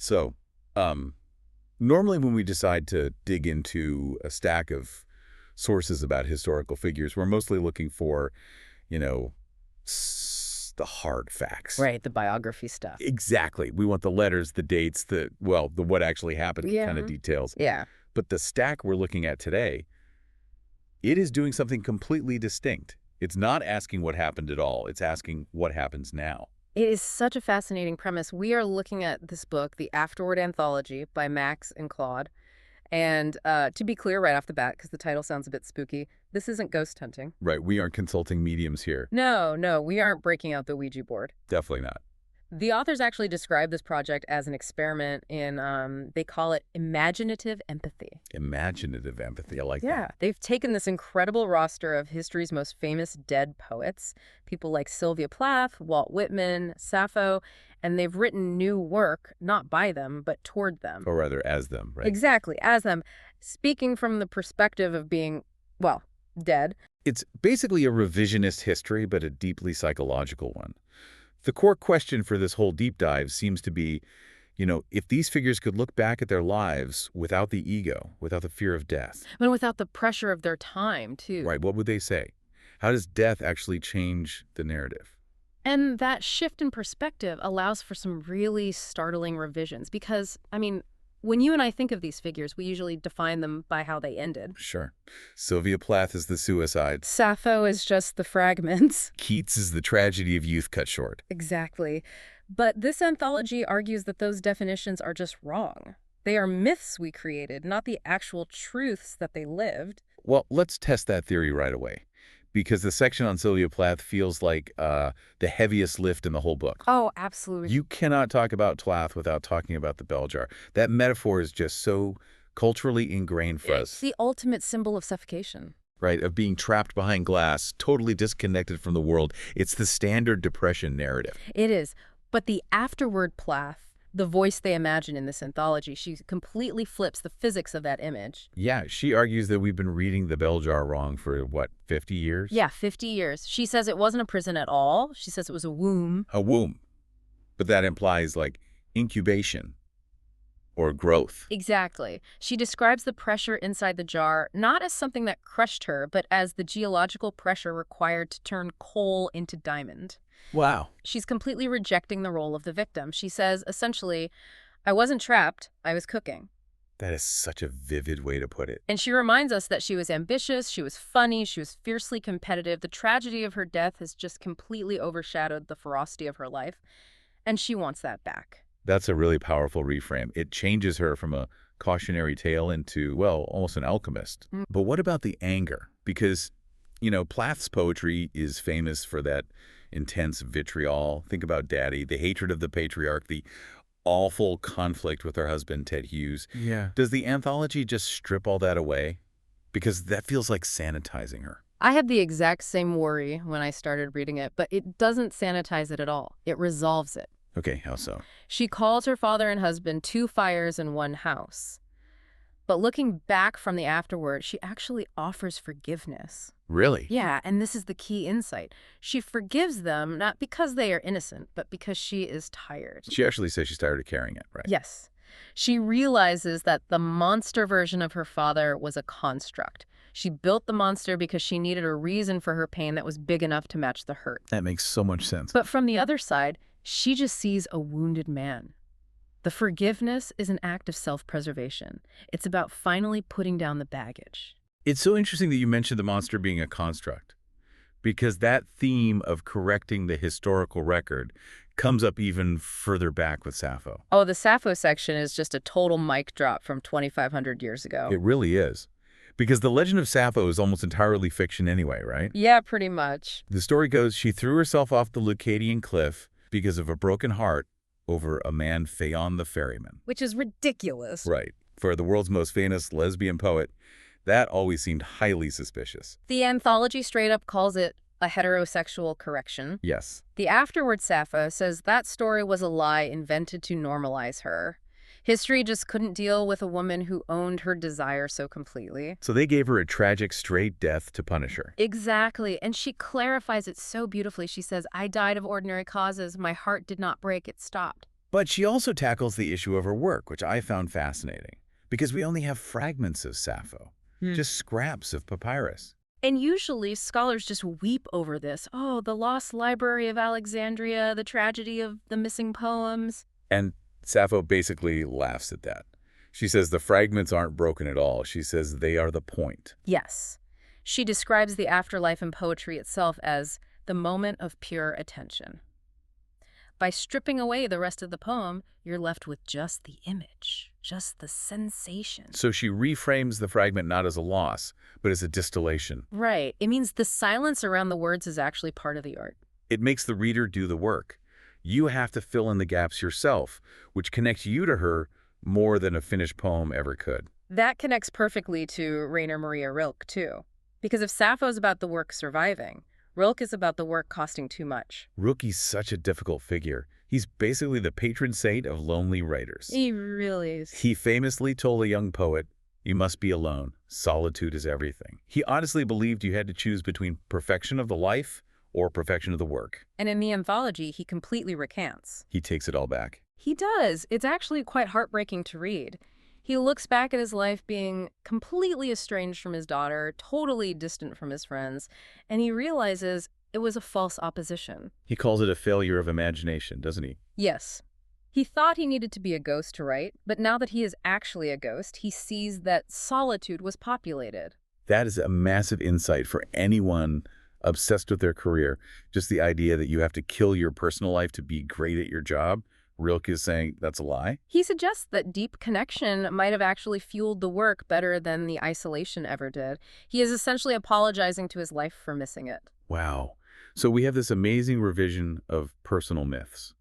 So, normally when we decide to dig into a stack of sources about historical figures, we're mostly looking for, you know, the hard facts. Right, the biography stuff. Exactly. We want the letters, the dates, the what actually happened kind of details. Yeah. But the stack we're looking at today, it is doing something completely distinct. It's not asking what happened at all. It's asking what happens now. It is such a fascinating premise. We are looking at this book, The Afterward Anthology by Max and Claude. And to be clear right off the bat, because the title sounds a bit spooky, this isn't ghost hunting. Right. We aren't consulting mediums here. No, we aren't breaking out the Ouija board. Definitely not. The authors actually describe this project as an experiment in, they call it imaginative empathy. Imaginative empathy. I like that. Yeah, they've taken this incredible roster of history's most famous dead poets, people like Sylvia Plath, Walt Whitman, Sappho, and they've written new work, not by them, but toward them. Or rather, as them, right? Exactly, as them, speaking from the perspective of being, well, dead. It's basically a revisionist history, but a deeply psychological one. The core question for this whole deep dive seems to be, if these figures could look back at their lives without the ego, without the fear of death. And without the pressure of their time, too. Right, what would they say? How does death actually change the narrative? And that shift in perspective allows for some really startling revisions because, when you and I think of these figures, we usually define them by how they ended. Sure. Sylvia Plath is the suicide. Sappho is just the fragments. Keats is the tragedy of youth cut short. Exactly. But this anthology argues that those definitions are just wrong. They are myths we created, not the actual truths that they lived. Well, let's test that theory right away, because the section on Sylvia Plath feels like the heaviest lift in the whole book. Oh, absolutely. You cannot talk about Plath without talking about the bell jar. That metaphor is just so culturally ingrained for us. It's the ultimate symbol of suffocation. Right, of being trapped behind glass, totally disconnected from the world. It's the standard depression narrative. It is. But the afterward Plath, the voice they imagine in this anthology, she completely flips the physics of that image. Yeah, she argues that we've been reading the bell jar wrong for, 50 years? Yeah, 50 years. She says it wasn't a prison at all. She says it was a womb. A womb. But that implies, incubation or growth. Exactly. She describes the pressure inside the jar not as something that crushed her, but as the geological pressure required to turn coal into diamond. Wow. She's completely rejecting the role of the victim. She says, essentially, I wasn't trapped, I was cooking. That is such a vivid way to put it. And she reminds us that she was ambitious, she was funny, she was fiercely competitive. The tragedy of her death has just completely overshadowed the ferocity of her life, and she wants that back. That's a really powerful reframe. It changes her from a cautionary tale into, almost an alchemist. But what about the anger? Because, Plath's poetry is famous for that intense vitriol. Think about Daddy, the hatred of the patriarch, the awful conflict with her husband, Ted Hughes. Yeah. Does the anthology just strip all that away? Because that feels like sanitizing her. I had the exact same worry when I started reading it, but it doesn't sanitize it at all. It resolves it. Okay, how so? She calls her father and husband two fires in one house. But looking back from the afterward, she actually offers forgiveness. Really? Yeah, and this is the key insight. She forgives them not because they are innocent, but because she is tired. She actually says she's tired of carrying it, right? Yes. She realizes that the monster version of her father was a construct. She built the monster because she needed a reason for her pain that was big enough to match the hurt. That makes so much sense. But from the other side, she just sees a wounded man. The forgiveness is an act of self-preservation. It's about finally putting down the baggage. It's so interesting that you mentioned the monster being a construct, because that theme of correcting the historical record comes up even further back with Sappho. Oh, the Sappho section is just a total mic drop from 2,500 years ago. It really is. Because the legend of Sappho is almost entirely fiction anyway, right? Yeah, pretty much. The story goes she threw herself off the Leucadian cliff because of a broken heart over a man Phaon the ferryman. Which is ridiculous. Right. For the world's most famous lesbian poet, that always seemed highly suspicious. The anthology straight up calls it a heterosexual correction. Yes. The afterward Sappho says that story was a lie invented to normalize her. History just couldn't deal with a woman who owned her desire so completely. So they gave her a tragic straight death to punish her. Exactly. And she clarifies it so beautifully. She says, I died of ordinary causes. My heart did not break. It stopped. But she also tackles the issue of her work, which I found fascinating, because we only have fragments of Sappho, just scraps of papyrus. And usually scholars just weep over this. Oh, the lost library of Alexandria, the tragedy of the missing poems. And Sappho basically laughs at that. She says the fragments aren't broken at all. She says they are the point. Yes. She describes the afterlife in poetry itself as the moment of pure attention. By stripping away the rest of the poem, you're left with just the image, just the sensation. So she reframes the fragment not as a loss, but as a distillation. Right. It means the silence around the words is actually part of the art. It makes the reader do the work. You have to fill in the gaps yourself, which connects you to her more than a finished poem ever could. That connects perfectly to Rainer Maria Rilke, too. Because if Sappho's about the work surviving, Rilke is about the work costing too much. Rilke's such a difficult figure. He's basically the patron saint of lonely writers. He really is. He famously told a young poet, "You must be alone. Solitude is everything." He honestly believed you had to choose between perfection of the life or perfection of the work. And in the anthology, he completely recants. He takes it all back. He does. It's actually quite heartbreaking to read. He looks back at his life being completely estranged from his daughter, totally distant from his friends, and he realizes it was a false opposition. He calls it a failure of imagination, doesn't he? Yes. He thought he needed to be a ghost to write, but now that he is actually a ghost, he sees that solitude was populated. That is a massive insight for anyone obsessed with their career. Just the idea that you have to kill your personal life to be great at your job. Rilke is saying that's a lie. He suggests that deep connection might have actually fueled the work better than the isolation ever did. He is essentially apologizing to his life for missing it. Wow. So we have this amazing revision of personal myths.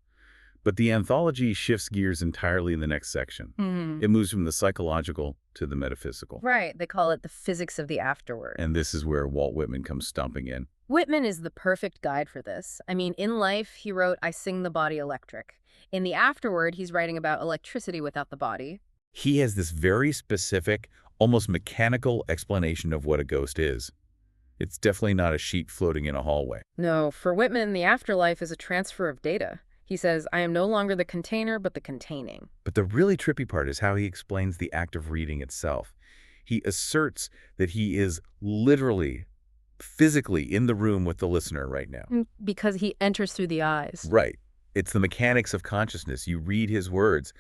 But the anthology shifts gears entirely in the next section. It moves from the psychological to the metaphysical. Right. They call it the physics of the afterword. And this is where Walt Whitman comes stomping in. Whitman is the perfect guide for this. I mean, in life, he wrote, "I sing the body electric." In the afterword, he's writing about electricity without the body. He has this very specific, almost mechanical explanation of what a ghost is. It's definitely not a sheet floating in a hallway. No, for Whitman, the afterlife is a transfer of data. He says, "I am no longer the container, but the containing." But the really trippy part is how he explains the act of reading itself. He asserts that he is literally, physically in the room with the listener right now. Because he enters through the eyes. Right. It's the mechanics of consciousness. You read his words.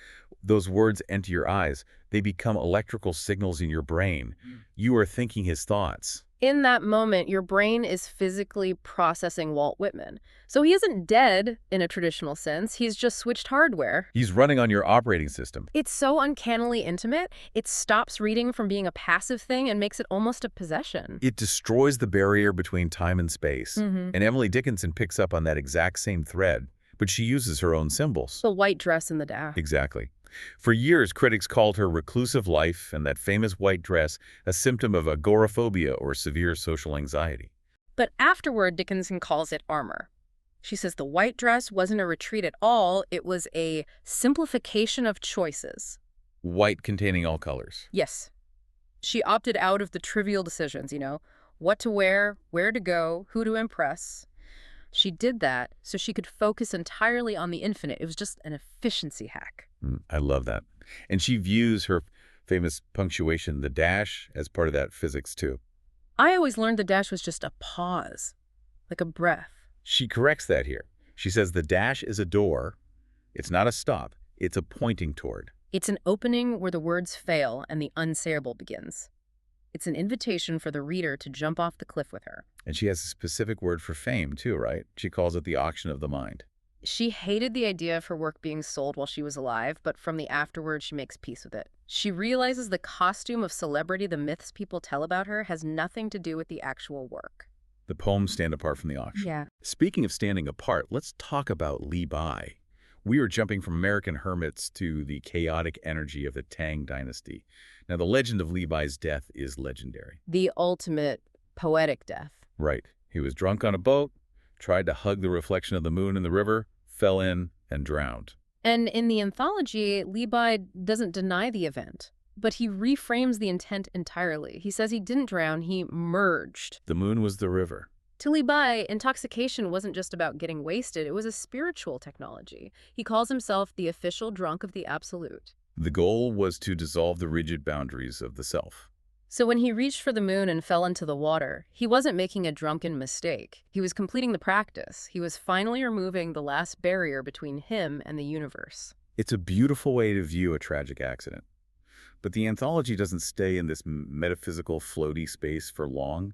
Those words enter your eyes. They become electrical signals in your brain. You are thinking his thoughts. In that moment, your brain is physically processing Walt Whitman. So he isn't dead in a traditional sense. He's just switched hardware. He's running on your operating system. It's so uncannily intimate. It stops reading from being a passive thing and makes it almost a possession. It destroys the barrier between time and space. And Emily Dickinson picks up on that exact same thread, but she uses her own symbols. The white dress in the dash. Exactly. For years, critics called her reclusive life and that famous white dress a symptom of agoraphobia or severe social anxiety. But afterward, Dickinson calls it armor. She says the white dress wasn't a retreat at all. It was a simplification of choices. White containing all colors. Yes. She opted out of the trivial decisions, what to wear, where to go, who to impress. She did that so she could focus entirely on the infinite. It was just an efficiency hack. I love that. And she views her famous punctuation, the dash, as part of that physics too. I always learned the dash was just a pause, like a breath. She corrects that here. She says the dash is a door. It's not a stop. It's a pointing toward. It's an opening where the words fail and the unsayable begins. It's an invitation for the reader to jump off the cliff with her. And she has a specific word for fame too, right? She calls it the auction of the mind. She hated the idea of her work being sold while she was alive, but from the afterward, she makes peace with it. She realizes the costume of celebrity the myths people tell about her has nothing to do with the actual work. The poems stand apart from the auction. Yeah. Speaking of standing apart, let's talk about Li Bai. We are jumping from American hermits to the chaotic energy of the Tang dynasty. Now, the legend of Li Bai's death is legendary. The ultimate poetic death. Right. He was drunk on a boat, tried to hug the reflection of the moon in the river, fell in, and drowned. And in the anthology, Li Bai doesn't deny the event, but he reframes the intent entirely. He says he didn't drown, he merged. The moon was the river. To Li Bai, intoxication wasn't just about getting wasted, it was a spiritual technology. He calls himself the official drunk of the absolute. The goal was to dissolve the rigid boundaries of the self. So when he reached for the moon and fell into the water, he wasn't making a drunken mistake. He was completing the practice. He was finally removing the last barrier between him and the universe. It's a beautiful way to view a tragic accident. But the anthology doesn't stay in this metaphysical, floaty space for long.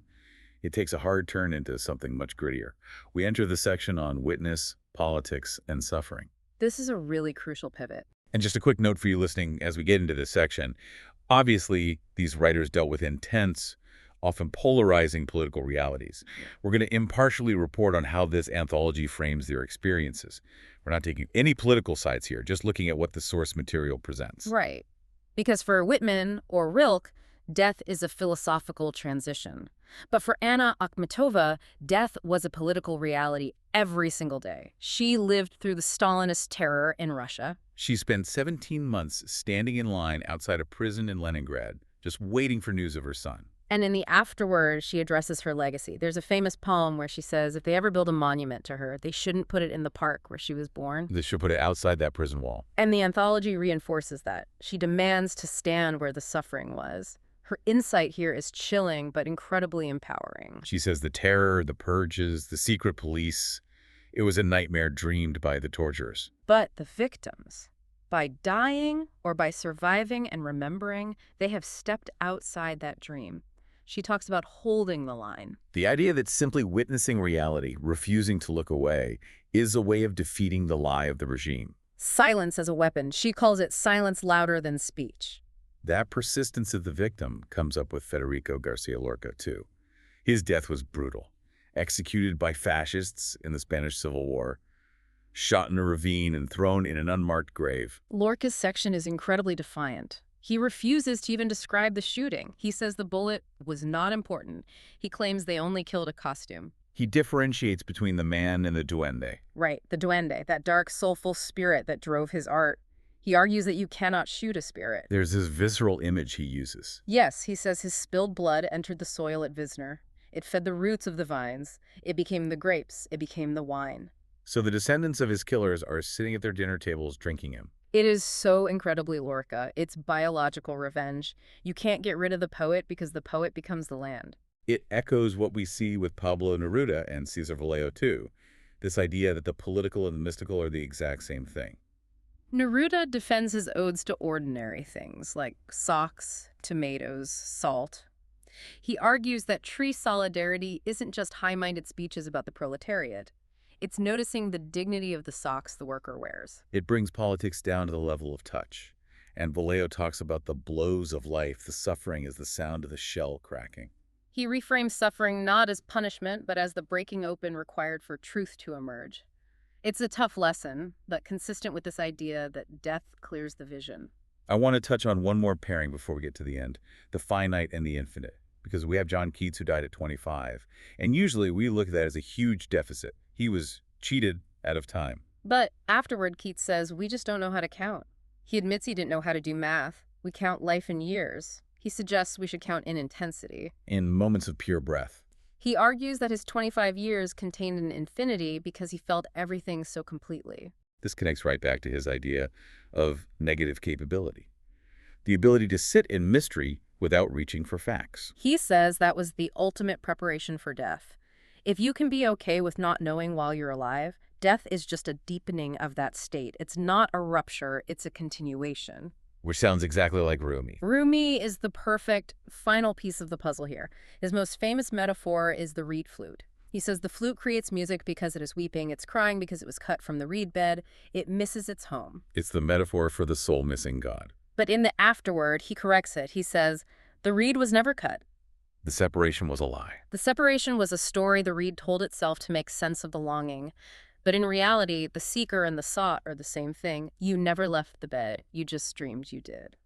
It takes a hard turn into something much grittier. We enter the section on witness, politics, and suffering. This is a really crucial pivot. And just a quick note for you listening as we get into this section. Obviously, these writers dealt with intense, often polarizing political realities. We're going to impartially report on how this anthology frames their experiences. We're not taking any political sides here, just looking at what the source material presents. Right. Because for Whitman or Rilke, death is a philosophical transition. But for Anna Akhmatova, death was a political reality every single day. She lived through the Stalinist terror in Russia. She spent 17 months standing in line outside a prison in Leningrad, just waiting for news of her son. And in the afterword, she addresses her legacy. There's a famous poem where she says if they ever build a monument to her, they shouldn't put it in the park where she was born. They should put it outside that prison wall. And the anthology reinforces that. She demands to stand where the suffering was. Her insight here is chilling but incredibly empowering. She says the terror, the purges, the secret police, it was a nightmare dreamed by the torturers. But the victims, by dying or by surviving and remembering, they have stepped outside that dream. She talks about holding the line. The idea that simply witnessing reality, refusing to look away, is a way of defeating the lie of the regime. Silence as a weapon. She calls it silence louder than speech. That persistence of the victim comes up with Federico Garcia Lorca, too. His death was brutal. Executed by fascists in the Spanish Civil War, shot in a ravine and thrown in an unmarked grave. Lorca's section is incredibly defiant. He refuses to even describe the shooting. He says the bullet was not important. He claims they only killed a costume. He differentiates between the man and the duende. Right, the duende, that dark, soulful spirit that drove his art. He argues that you cannot shoot a spirit. There's this visceral image he uses. Yes, he says his spilled blood entered the soil at Visner. It fed the roots of the vines. It became the grapes. It became the wine. So the descendants of his killers are sitting at their dinner tables drinking him. It is so incredibly Lorca. It's biological revenge. You can't get rid of the poet because the poet becomes the land. It echoes what we see with Pablo Neruda and Cesar Vallejo too. This idea that the political and the mystical are the exact same thing. Neruda defends his odes to ordinary things like socks, tomatoes, salt. He argues that tree solidarity isn't just high-minded speeches about the proletariat. It's noticing the dignity of the socks the worker wears. It brings politics down to the level of touch. And Vallejo talks about the blows of life, the suffering as the sound of the shell cracking. He reframes suffering not as punishment, but as the breaking open required for truth to emerge. It's a tough lesson, but consistent with this idea that death clears the vision. I want to touch on one more pairing before we get to the end, the finite and the infinite, because we have John Keats who died at 25, and usually we look at that as a huge deficit. He was cheated out of time. But afterward, Keats says, we just don't know how to count. He admits he didn't know how to do math. We count life in years. He suggests we should count in intensity. In moments of pure breath. He argues that his 25 years contained an infinity because he felt everything so completely. This connects right back to his idea of negative capability. The ability to sit in mystery without reaching for facts. He says that was the ultimate preparation for death. If you can be okay with not knowing while you're alive, death is just a deepening of that state. It's not a rupture, it's a continuation. Which sounds exactly like Rumi. Rumi is the perfect final piece of the puzzle here. His most famous metaphor is the reed flute. He says the flute creates music because it is weeping, it's crying because it was cut from the reed bed, it misses its home. It's the metaphor for the soul missing God. But in the afterword, he corrects it. He says, the reed was never cut. The separation was a lie. The separation was a story the reed told itself to make sense of the longing. But in reality, the seeker and the sought are the same thing. You never left the bed. You just dreamed you did.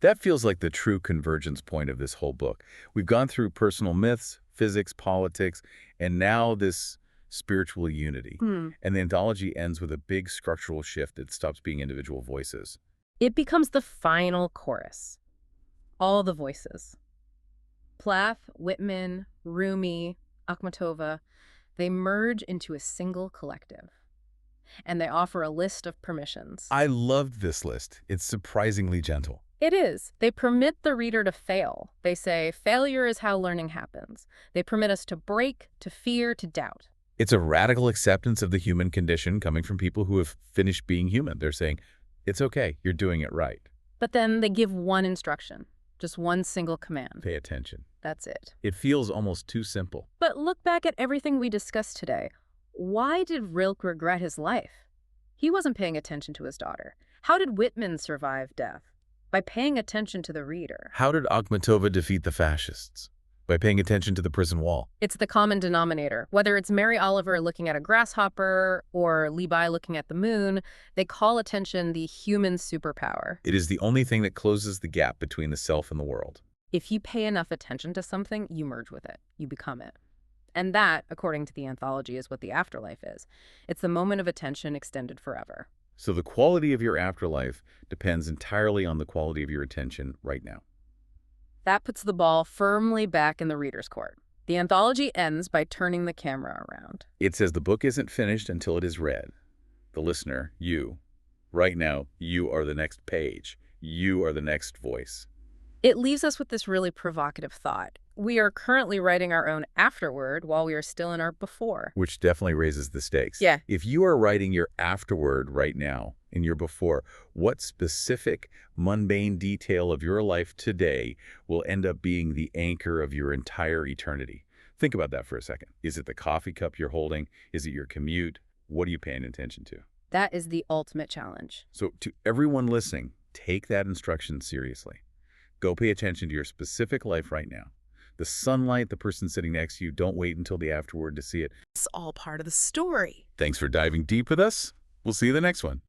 That feels like the true convergence point of this whole book. We've gone through personal myths, physics, politics, and now this spiritual unity. And the anthology ends with a big structural shift that stops being individual voices. It becomes the final chorus. All the voices. Plath, Whitman, Rumi, Akhmatova, they merge into a single collective. And they offer a list of permissions. I loved this list. It's surprisingly gentle. It is. They permit the reader to fail. They say, failure is how learning happens. They permit us to break, to fear, to doubt. It's a radical acceptance of the human condition coming from people who have finished being human. They're saying, it's okay, you're doing it right. But then they give one instruction, just one single command. Pay attention. That's it. It feels almost too simple. But look back at everything we discussed today. Why did Rilke regret his life? He wasn't paying attention to his daughter. How did Whitman survive death? By paying attention to the reader. How did Akhmatova defeat the fascists? By paying attention to the prison wall. It's the common denominator. Whether it's Mary Oliver looking at a grasshopper or Levi looking at the moon, they call attention the human superpower. It is the only thing that closes the gap between the self and the world. If you pay enough attention to something, you merge with it. You become it. And that, according to the anthology, is what the afterlife is. It's the moment of attention extended forever. So the quality of your afterlife depends entirely on the quality of your attention right now. That puts the ball firmly back in the reader's court. The anthology ends by turning the camera around. It says the book isn't finished until it is read. The listener, you. Right now, you are the next page. You are the next voice. It leaves us with this really provocative thought. We are currently writing our own afterword while we are still in our before. Which definitely raises the stakes. Yeah. If you are writing your afterword right now in your before, what specific mundane detail of your life today will end up being the anchor of your entire eternity? Think about that for a second. Is it the coffee cup you're holding? Is it your commute? What are you paying attention to? That is the ultimate challenge. So to everyone listening, take that instruction seriously. Go pay attention to your specific life right now. The sunlight, the person sitting next to you, don't wait until the afterword to see it. It's all part of the story. Thanks for diving deep with us. We'll see you in the next one.